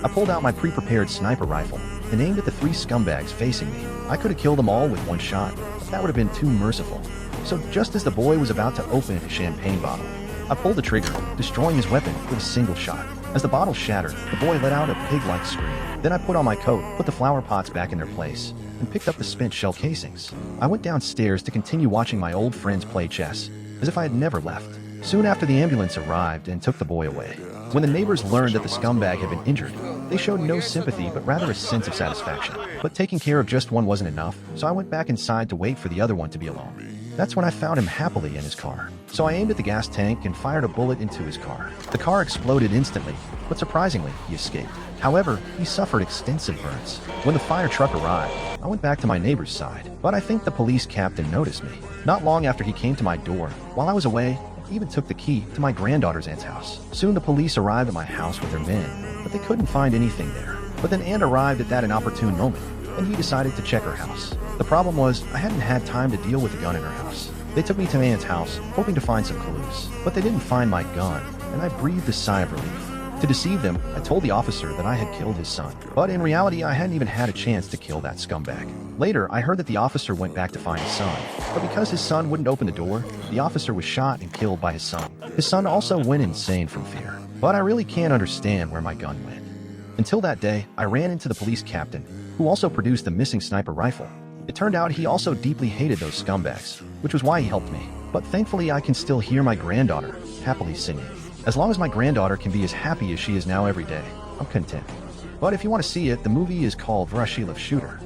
I pulled out my pre-prepared sniper rifle and aimed at the three scumbags facing me. I could have killed them all with one shot, but that would have been too merciful. So just as the boy was about to open a champagne bottle, I pulled the trigger, destroying his weapon with a single shot. As the bottle shattered, the boy let out a pig-like scream. Then I put on my coat, put the flower pots back in their place, and picked up the spent shell casings. I went downstairs to continue watching my old friends play chess, as if I had never left. Soon after, the ambulance arrived and took the boy away. When the neighbors learned that the scumbag had been injured, they showed no sympathy but rather a sense of satisfaction. But taking care of just one wasn't enough, so I went back inside to wait for the other one to be alone. That's when I found him happily in his car. So I aimed at the gas tank and fired a bullet into his car. The car exploded instantly, but surprisingly, he escaped. However, he suffered extensive burns. When the fire truck arrived, I went back to my neighbor's side, but I think the police captain noticed me. Not long after he came to my door, while I was away, he even took the key to my granddaughter's aunt's house. Soon the police arrived at my house with their men, but they couldn't find anything there. But then Aunt arrived at that inopportune moment, and he decided to check her house. The problem was, I hadn't had time to deal with the gun in her house. They took me to Aunt's house, hoping to find some clues, but they didn't find my gun, and I breathed a sigh of relief. To deceive them, I told the officer that I had killed his son, but in reality, I hadn't even had a chance to kill that scumbag. Later, I heard that the officer went back to find his son, but because his son wouldn't open the door, the officer was shot and killed by his son. His son also went insane from fear, but I really can't understand where my gun went. Until that day, I ran into the police captain, who also produced the missing sniper rifle. It turned out he also deeply hated those scumbags, which was why he helped me. But thankfully, I can still hear my granddaughter happily singing. As long as my granddaughter can be as happy as she is now every day, I'm content. But if you want to see it, the movie is called Voroshilov Shooter.